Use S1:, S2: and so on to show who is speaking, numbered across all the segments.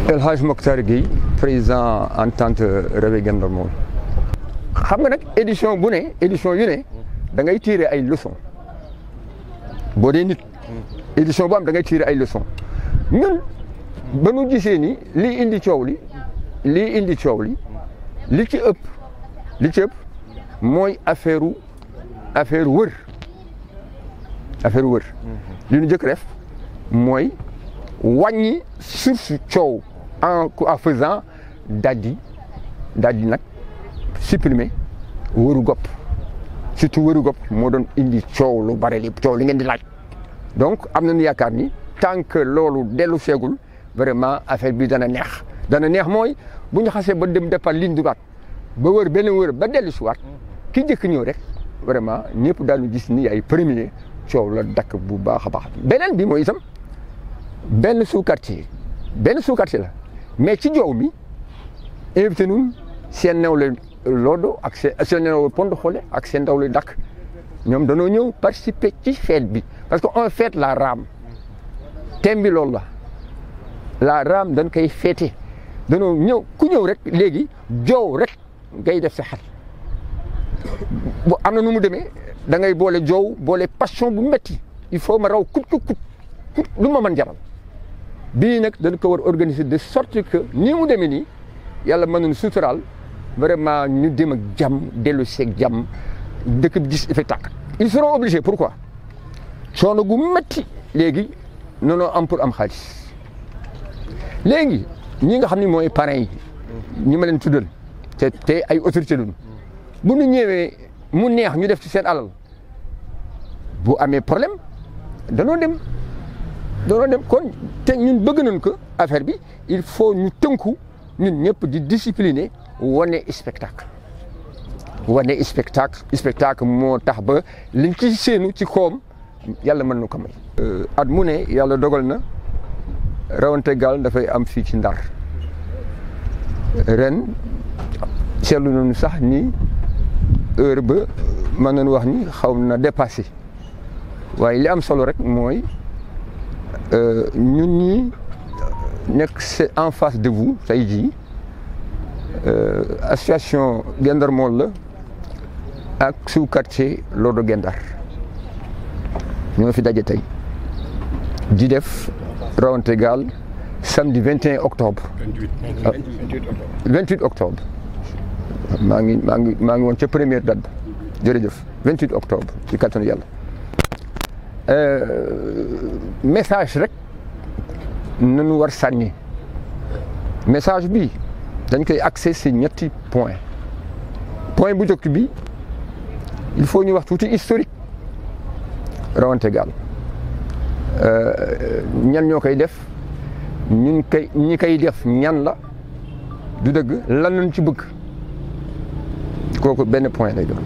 S1: El Hadj Mokhtar Gueye président entente Réveil Gendarmerie xam nga nag édition bu ne édition yu ne da ngay tirer ay leçons boo dee nit édition bu am da ngay tirer ay leçons ñun ba nu gisee ni lii indi coow li li ci ëpp mooy affaire wër li ñu jëkk def mooy wàññi source coow en faisant daal di nag supprimer wëru gopp surtout wëru gopp moo doon indi coow lu bare li coow li ngeen di laaj donc am nañu yaakaar ni tant que loolu dellu seegul vraiment affaire bi dana neex mooy bu ñu xasee ba dem départ ligne droite ba wër benn wër ba dellu si waat ki njëkk ñëw rek vraiment ñëpp daanu gis ni ay premier coow la dakk bu baax a baax beneen bi mooy itam benn sous-quartier la mais ci joow mi invité nun seen nawle Lodo ak seen nawle Pont Xoole ak seen nawle Dakk ñoom danoo ñëw participer ci fête bi parce que on fête la rame thème bi loolu la rame dañ koy fêter danoo ñëw ku ñëw rek léegi joow rek ngay def sa xel bu am na nu mu demee da ngay boole joow boole passion bu metti il faut ma raw kut lu ma mën jaral bii nag dañ ko war organiser de sorte que nii mu demee nii yàlla mën nañu suturaal vraiment ñu dem ak jàmm dellu seeg jàmm dëkk bi gis spectacle. ils seront obligés pourquoi coono gu metti léegi noonu am pour am xaalis léegi ñi nga xam ni mooy parrains yi ñi ma leen tuddal te ay autorité luñu bu ñu ñëwee mu neex ñu def ci seen alal bu amee problème danoo dem kon te ñun bëgg nañ ko affaire bi il faut ñu tënku ñun ñëpp di discipliner wane spectacle moo tax ba liñ ci séenu ci koom yàlla mën na ko may. at mu ne yàlla dogal na rawante gaal dafay am fii ci Ndar ren seetlu nañu sax ni heure ba mën nañu wax ni xaw na dépassé waaye li am solo rek mooy ñun ñi nekk en face de vous tey jii association Gendarmerie la ak sous-quartier Lodo Gendar ñoo fi daje tey di def rawante gaal samedi 21 octobre. 28 octobre maa ngi woon ca première date ba jërëjëf 28 octobre ci kattanu yàlla. Message rek nañu war sànni message bi dañ koy axé ci ñetti point bu njëkk bi il faut ñu wax tuuti historique rawante gaal ñan ñoo koy def ñi koy def ñan la du dëgg lan lañ ci bëgg kooku benn point lay doon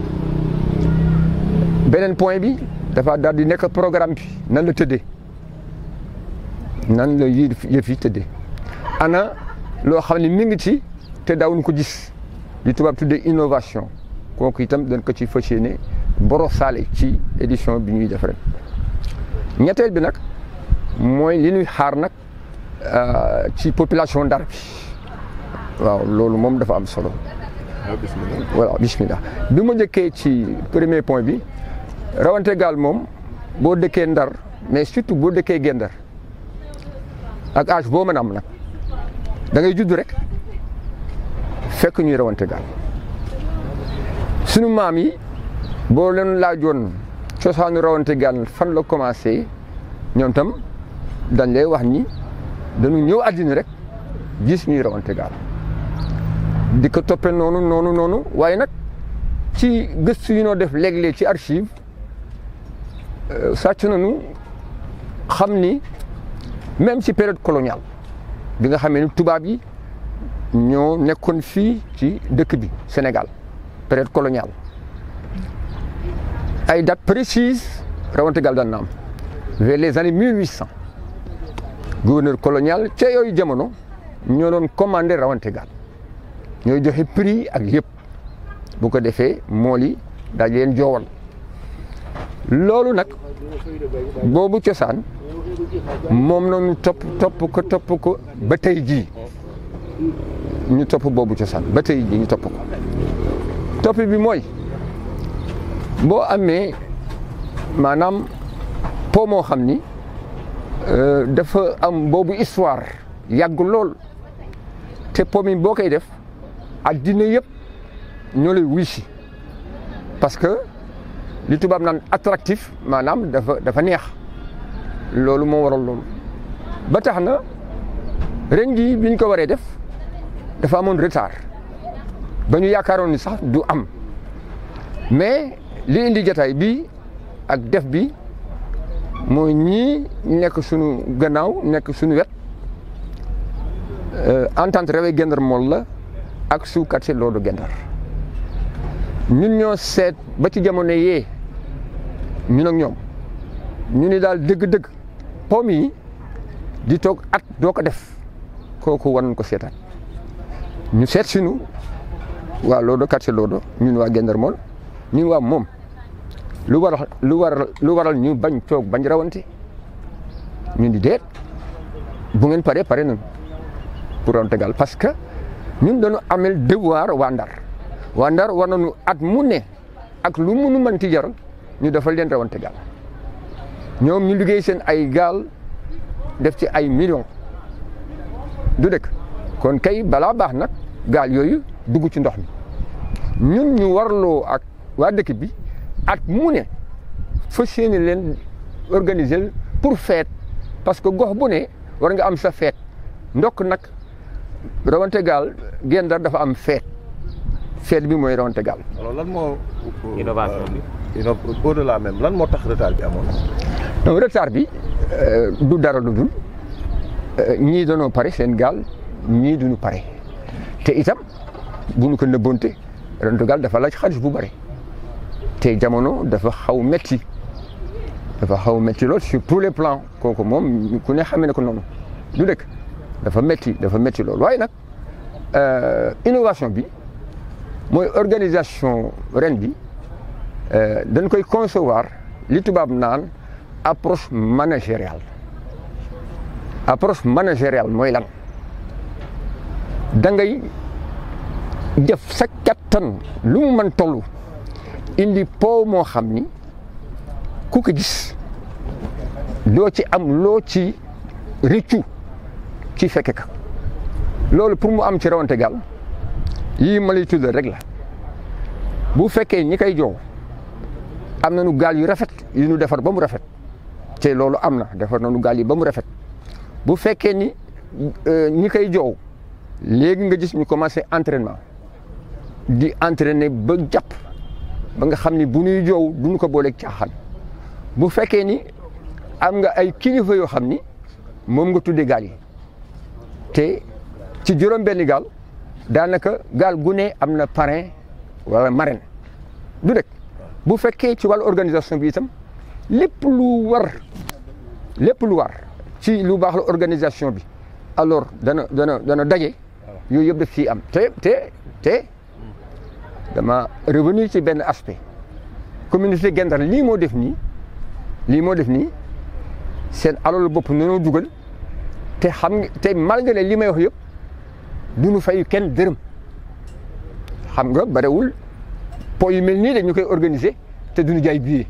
S1: beneen point bi dafa daal di nekk programme bi nan la tëddee nan la yëf yi tëddee ana loo xam ne mi ngi ci te daawuñ ko gis li tubaab tuddee innovation kooku itam dañ ko ci fas yéene borosaale ci édition bi ñuy def ren ñetteel bi nag mooy li ñuy xaar nag ci population Ndar bi waaw loolu moom dafa am solo. voilà bismillah bi ma njëkkee ci premier point bi rawante gaal moom boo dëkkee Ndar mais surtout boo dëkkee Gendar ak âge boo mën a am nag da ngay judd rek fekk ñuy rawante gaal sunu maam yi boo leen laajoon cosaanu rawante gaal fan la commencé ñoom tam dañ lay wax ni dañu ñëw àddina rek gis ñuy rawante gaal di ko toppee noonu waaye nag ci gëstu yi noo def léeg-léeg ci archive sàcc nañu xam ni même ci période coloniale bi nga xamee ni tubaab yi ñoo nekkoon fii ci dëkk bi Sénégal période coloniale ay date précise rawante gaal daan na am vers les années 1800 gouverneur colonial ca yooyu jamono ñoo doon commandé rawante gaal ñooy joxe prix ak yëpp bu ko defee mool yi daal di leen joowal loolu nag boobu cosaan moom noonu topp ko ba tey jii ñu topp boobu cosaan ba tey jii ñu topp ko topp bi mooy boo amee maanaam po moo xam ni dafa am boobu histoire yàgg lool te po mi boo koy def addina yëpp ñoo lay wuy si parce que li tubaab naan attractif maanaam dafa neex loolu moo waral loolu ba tax na ren jii biñ ko waree def dafa amoon retard ba ñu yaakaaroon ni sax du am mais li indi jotaay bi ak def bi mooy ñii nekk suñu gannaaw nekk suñu wet entente Réveil Guet Ndar Mool la ak sous-quartier Lodo Guet Ndar ñun ñoo seet ba ci jamono yee ñun ak ñoom ñu ni daal dëgg-dëgg po mi di toog at doo ko def kooku war nañ ko seetaat ñu seet sinu waa Lodo quartier Lodo ñun waa Guet Ndar Mool ñun waa moom lu waral ñu bañ toog bañ rawante ñun di deet bu ngeen pare nañu pour rawante gal parce que ñun dañu amel devoir waa Ndar war nañu at mu ne ak lu mënu mënti jar ñu defal leen rawante gal ñoom ñu liggéey seen ay gaal def ci ay millions du dëkk kon kay balaa baax nag gaal yooyu dugg ci ndox mi ñun ñu warloo ak waa dëkk bi at mu ne fas yéene leen organiser pour fête parce que gox bu ne war nga am sa fête ndokk nag rawante gaal Guet Ndar dafa am fête bi mooy rawante gaal.
S2: alors lan moo innovation bi au-delà même lan moo tax retard bi amoon.
S1: non retard bi du dara lu dul ñii dañoo pare seen gaal ñii duñu pare te itam bu ñu ko nëbbonte rawante gaal dafa laaj xaalis bu bare. te jamono dafa xaw metti lool sur tous les plans kooku moom ku ne xamee ne ko noonu du dëkk dafa metti lool waaye nag innovation bi mooy organisation ren bi dañ koy concevoir li tubaab naan approche managériale mooy lan da ngay def sa kattan lu mu mën tollu indi po moo xam ni ku ko gis loo ci am loo ci rëccu ci fekke ka loolu pour mu am ci rawante gaal yii ma lay tuddal rek la bu fekkee ñi koy joow am nañu gaal yu rafet yu ñu defar ba mu rafet te loolu am na defar nañu gaal yi ba mu rafet bu fekkee ni ñi koy joow léegi nga gis ñu commencé entraînement di entraîner ba jàpp ba nga xam ni bu ñuy joow duñu ko booleeg caaxaan bu fekkee ni am nga ay kilifa yoo xam ni moom nga tuddee gaal yi te ci juróom-benni gaal daanaka gaal gu ne am na parrain wala marraine du rek bu fekkee ci wàllu organisation bi itam lépp lu war ci lu baax la organisation bi alors dana daje yooyu yëpp daf ciy am te dama revenir ci benn aspect communauté Guet Ndar lii moo def nii seen alalu bopp noonu dugal te malgré li may wax yëpp duñu fay kenn dërëm xam nga barewul po yu mel nii dañu koy organiser te duñu jaay billet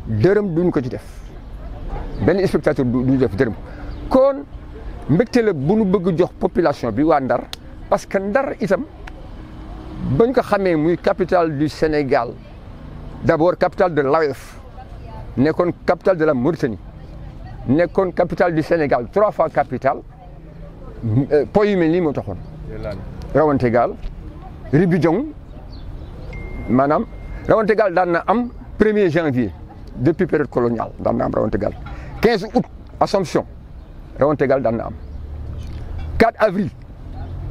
S1: dërëm duñu ko ci def benn spectateur duñu def dërëm kon mbégte la bu nu bëgg jox population bi waa Ndar parce que Ndar itam bañ ko xamee muy capitale du Sénégal d'abord capitale de l'AOF nekkoon capitale de la Mauritanie nekkoon capitale du Sénégal 3 fois capitale po yu mel nii moo taxoon rawante gaal Ribidjon maanaam rawante gaal daan na am 1er janvier depuis période coloniale daan na am rawante gaal 15 août Assomption rawante gaal daan na am 4 avril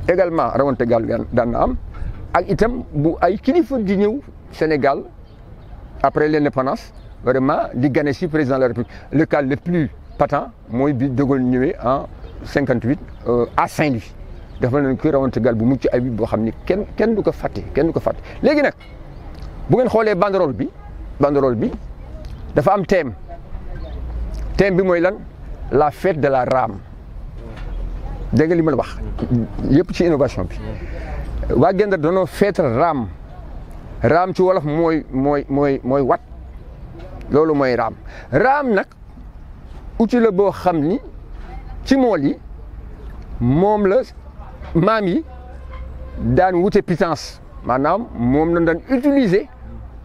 S1: également rawante gaal daan na am ak itam bu ay kilifa di ñëw Sénégal après l'indépendance vraiment di gane si président de la République le cas le plus patent mooy bi De Gaulle ñëwee en 58 à Saint-Louis dafa nañ ko rawante gaal bu mucc ay boo xam ni kenn du ko fàtte léegi nag bu ngeen xoolee banderole bi dafa am thème bi mooy lan la fête de la rame dégg nga li ma la wax yëpp ci innovation bi waa Guet Ndar danoo feetal raam ci wolof mooy wat loolu mooy raam nag outil la boo xam ni ci mool yi moom la maam yi daan wute pitance maanaam moom la daan utiliser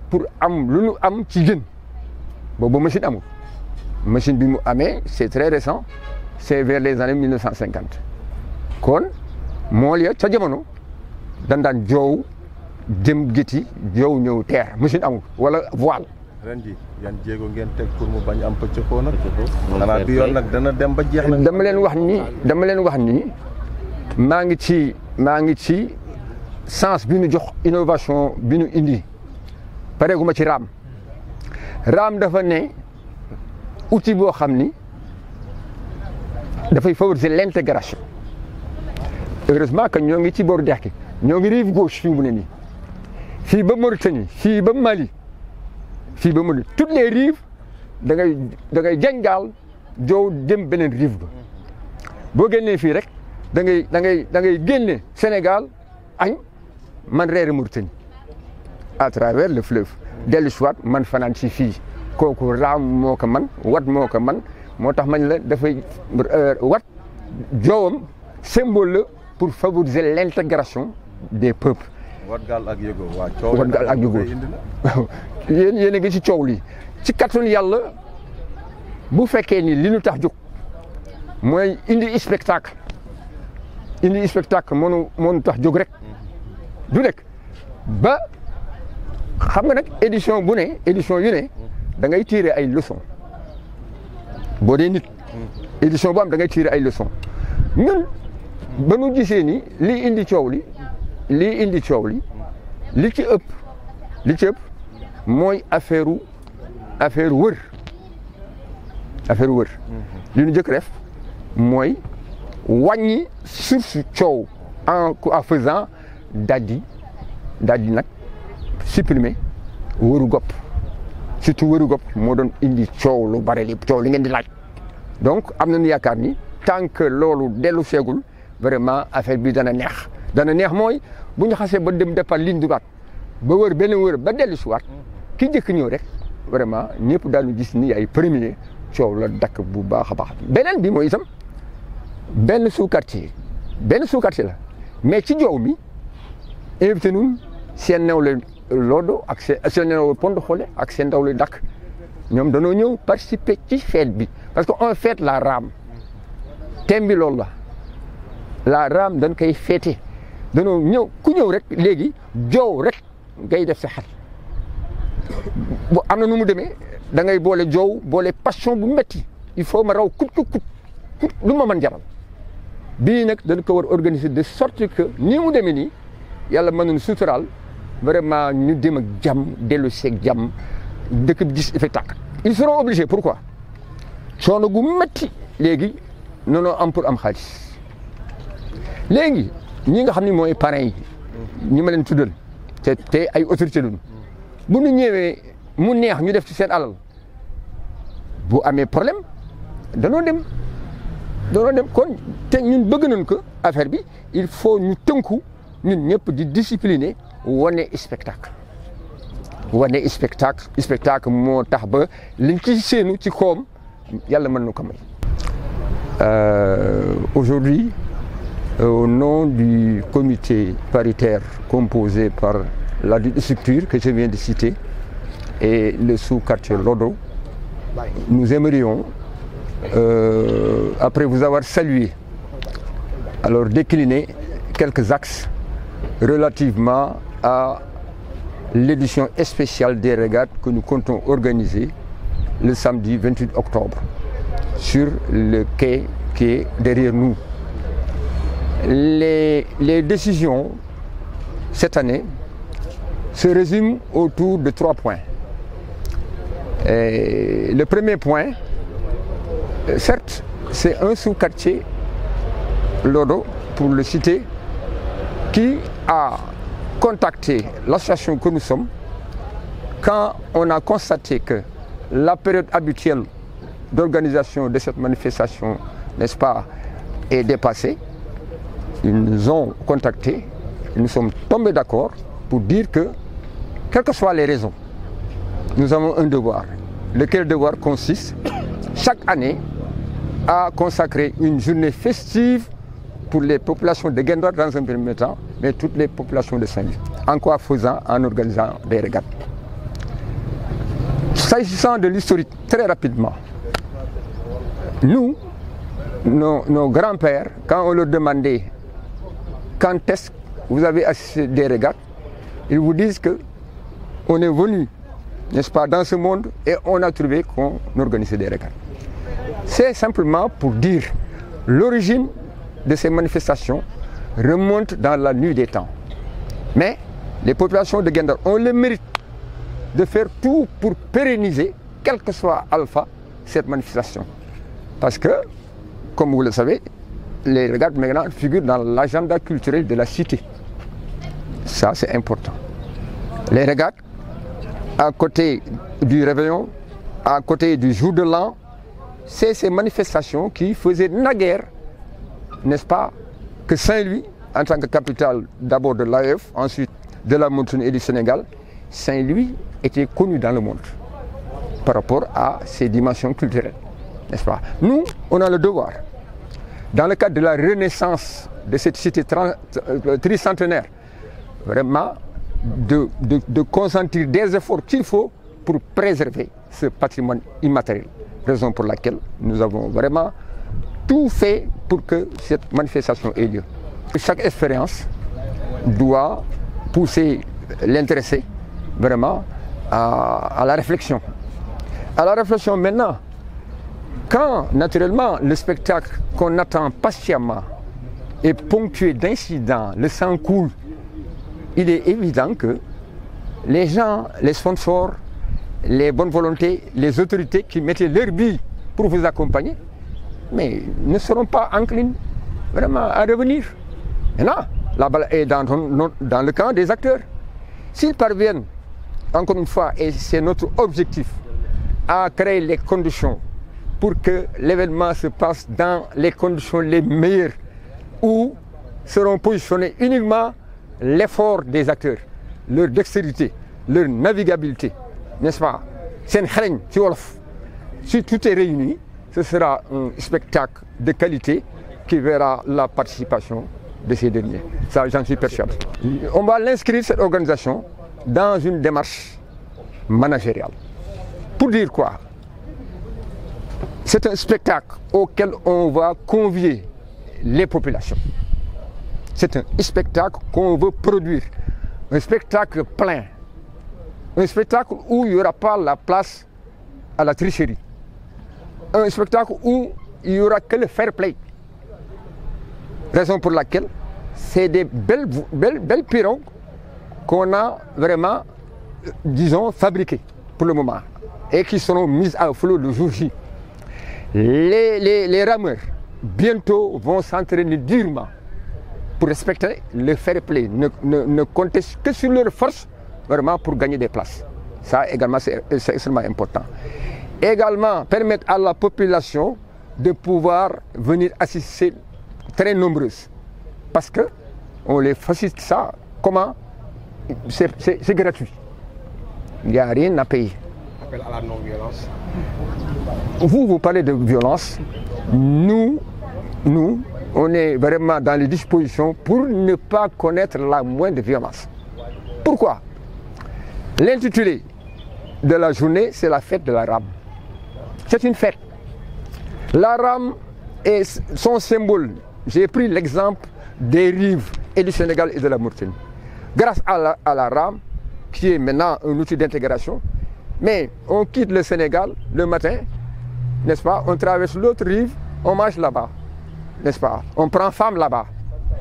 S1: pour am lu nu am ci jën boobu machine amul machine bi mu amee c'est très récent c'est vers les années 1950 kon mool ya ca jamono dañ daan joow jëm gétti joow ñëw terre machine amul wala voile.
S2: ren ji yan jéego ngeen teg pour mu bañ am pëccëxoo nag. xanaa bi yoon nag dana dem ba jeex nag.
S1: dama leen wax ni maa ngi ci sens bi ñu jox innovation bi ñu indi pareeguma ci raam dafa ne outil boo xam ni dafay favoriser l'intégration heureusement que ñoo ngi ci booru dex gi ñoo ngi rive gauche fii mu ne nii fii ba Mauritanie fii ba Mali fii ba Mali toutes les rives da ngay jangaal joow jëm beneen rive ba boo génnee fii rek da ngay génne Sénégal añ man reere Mauritanie à travers le fleuve dellu si waat man fanaan ci fii kooku raam moo ko man wat moo ko man moo tax mañ la dafay wat joowam symbole la pour favoriser l'intégration des peuples.
S2: wat gaal ak yëgoo waa coow
S1: wat gaal ak yëgoo waaw yéen a ngi ci coow li ci kattanu yàlla bu fekkee ni li ñu tax jóg mooy indi spectacle moo nu tax jóg rek du nekk ba xam nga nag édition yu ne da ngay tirer ay leçons boo dee nit édition bu am da ngay tirer ay leçons ñun ba nu gisee ni lii indi coow li li ci ëpp mooy affaire wër li ñu njëkk def mooy wàññi source coow en faisant daal di nag supprimer wëru gopp surtout wëru gopp moo doon indi coow lu bare li coow li ngeen di laaj donc am nañu yaakaar ni tant que loolu dellu seegul vraiment affaire bi dana neex mooy bu ñu xasee ba dem départ ligne droite ba wër benn wër ba dellu si waat ki njëkk ñëw rek vraiment ñëpp daanu gis ni ay premier coow la dakk bu baax a baax beneen bi mooy itam benn sous-quartier la mais ci joow mi invité nun seen nawle Lodo ak seen nawle Pondoxole ak seen nawle Dak ñoom danoo ñëw participer ci fête bi parce que on fête la raam thème bi loolu la raam dañ koy fêter danoo ñëw ku ñëw rek léegi joow rek ngay def sa xel bu am na nu mu demee da ngay boole joow boole passion bu metti il faut ma raw kut lu ma mën jaral bii nag dañ ko war organiser de sorte que nii mu demee nii yàlla mën nañu suturaal vraiment ñu dem ak jàmm dellu seeg jàmm dëkk bi gis spectacle ils seront obligés pourquoi coono gu metti léegi noonu am pour am xaalis léegi ñi nga xam ne mooy parrains yi ñi ma leen tuddal te ay autorité luñu bu ñu ñëwee mu neex ñu def ci seen alal bu amee problème danoo dem kon te ñun bëgg nañ ko affaire bi il faut ñu tënku ñun ñëpp di discipliner wane spectacle moo tax ba liñ ci seenu ci koom yàlla mën na ko may. Aujourd'hui, au nom du comité paritaire composé par la structure que je viens de citer et le sous-quartier Lodo, nous aimerions, après vous avoir salué, alors décliner quelques axes relativement à l'édition spéciale des régates que nous comptons organiser le samedi 28 octobre sur le quai qui est derrière nous. Les décisions cette année se résument autour de 3 points. Et le premier point, certes, c'est un sous-quartier, Lodo, pour le citer, qui a contacté l'association que nous sommes quand on a constaté que la période habituelle d'organisation de cette manifestation, n'est-ce pas, est dépassée. ils nous ont contactés, nous sommes tombés d'accord pour dire que, quelles que soient les raisons, nous avons un devoir. Lequel devoir consiste, chaque année, à consacrer une journée festive pour les populations de Guet Ndar dans un premier temps, mais toutes les populations de Saint-Louis. En quoi faisant? En organisant des régates. S'agissant de l'historique, très rapidement, nous, nos grands-pères, quand on leur demandait quand est-ce que vous avez assisté des régates, ils vous disent qu'on est venu, n'est-ce pas, dans ce monde et on a trouvé qu'on organisait des régates. C'est simplement pour dire l'origine de ces manifestations remonte dans la nuit des temps. Mais les populations de Guet Ndar ont le mérite de faire tout pour pérenniser, quel que soit alpha, cette manifestation. Parce que, comme vous le savez, les régates maintenant figurent dans l'agenda culturel de la cité. Ça, c'est important. Les régates, à côté du réveillon, à côté du jour de l'an, c'est ces manifestations qui faisaient naguère, n'est-ce pas, que Saint-Louis, en tant que capitale d'abord de l'AEF, ensuite de la Mauritanie et du Sénégal, Saint-Louis était connu dans le monde par rapport à ses dimensions culturelles, n'est-ce pas? Nous, on a le devoir, dans le cadre de la renaissance de cette cité tricentenaire, vraiment de consentir des efforts qu'il faut pour préserver ce patrimoine immatériel. Raison pour laquelle nous avons vraiment tout fait pour que cette manifestation ait lieu. Chaque expérience doit pousser l'intéressé vraiment à la réflexion. À la réflexion maintenant, quand naturellement le spectacle qu'on attend patiemment est ponctué d'incidents, le sang coule, il est évident que les gens, les sponsors, les bonnes volontés, les autorités qui mettaient leur bille pour vous accompagner, mais ne seront pas enclines vraiment à revenir. Maintenant, la balle est dans le camp des acteurs. S'ils parviennent, encore une fois, et c'est notre objectif, à créer les conditions pour que l'événement se passe dans les conditions les meilleures, où seront positionnés uniquement l'effort des acteurs, leur dextérité, leur navigabilité, n'est-ce pas? Sen xarañ ci wolof. Si tout est réuni, ce sera un spectacle de qualité qui verra la participation de ces derniers. Ça, j'en suis persuadé. On va l'inscrire, cette organisation, dans une démarche managériale. Pour dire quoi? C'est un spectacle auquel on va convier les populations. C'est un spectacle qu'on veut produire. Un spectacle plein. Un spectacle où il n'y aura pas la place à la tricherie. Un spectacle où il n'y aura que le fair play. Raison pour laquelle c'est des belles pirogues qu'on a vraiment, disons, fabriquées pour le moment et qui seront mises à flot le jour J. Les rameurs, bientôt, vont s'entraîner durement pour respecter le fair play, ne compter que sur leur force vraiment pour gagner des places. Ça également, c'est extrêmement important. Également, permettre à la population de pouvoir venir assister très nombreuses. Parce qu'on les facilite ça. Comment? C'est gratuit. Il n'y a rien à payer.
S3: Appel à la non-violence.
S1: Vous parlez de violence. Nous, on est vraiment dans les dispositions pour ne pas connaître la moindre violence. Pourquoi? L'intitulé de la journée, c'est la fête de la rame. C'est une fête. La rame est son symbole. J'ai pris l'exemple des rives et du Sénégal et de la Mauritanie. Grâce à la rame, qui est maintenant un outil d'intégration, mais on quitte le Sénégal le matin, n'est-ce pas? On traverse l'autre rive, on mange là-bas, n'est-ce pas? On prend femme là-bas,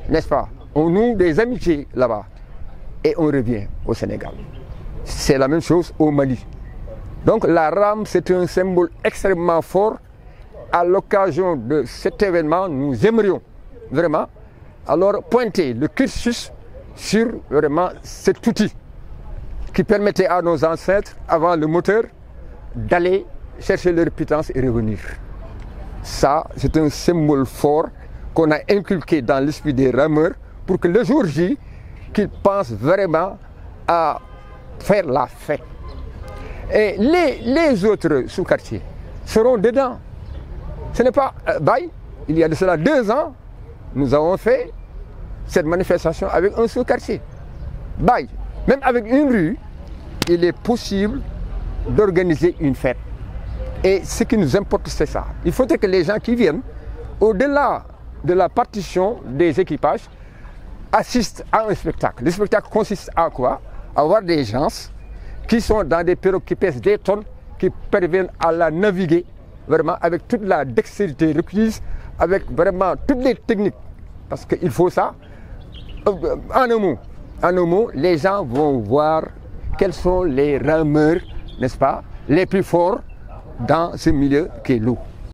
S1: n'est-ce pas? On noue des amitiés là-bas et on revient au Sénégal. C'est la même chose au Mali. Donc la rame, c'est un symbole extrêmement fort. À l'occasion de cet événement, nous aimerions vraiment alors pointer le cursus sur vraiment cet outil qui permettait à nos ancêtres, avant le moteur, d'aller chercher leur pitance et revenir. Ça, c'est un symbole fort qu'on a inculqué dans l'esprit des rameurs pour que le jour J, qu'ils pensent vraiment à faire la fête. Et les autres sous-quartiers seront dedans. Ce n'est pas Baye. Il y a de cela 2 ans, nous avons fait cette manifestation avec un sous-quartier. Baye, même avec une rue, il est possible d'organiser une fête. Et ce qui nous importe, c'est ça. Il faudrait que les gens qui viennent, au-delà de la partition des équipages, assistent à un spectacle. Le spectacle consiste à quoi? Avoir des gens qui sont dans des pirogues qui pèsent des tonnes, qui parviennent à la naviguer vraiment avec toute la dextérité requise, avec vraiment toutes les techniques. Parce qu'il faut ça. En un mot, les gens vont voir quels sont les rameurs, n'est-ce pas, les plus forts dans ce milieu qui est l'eau.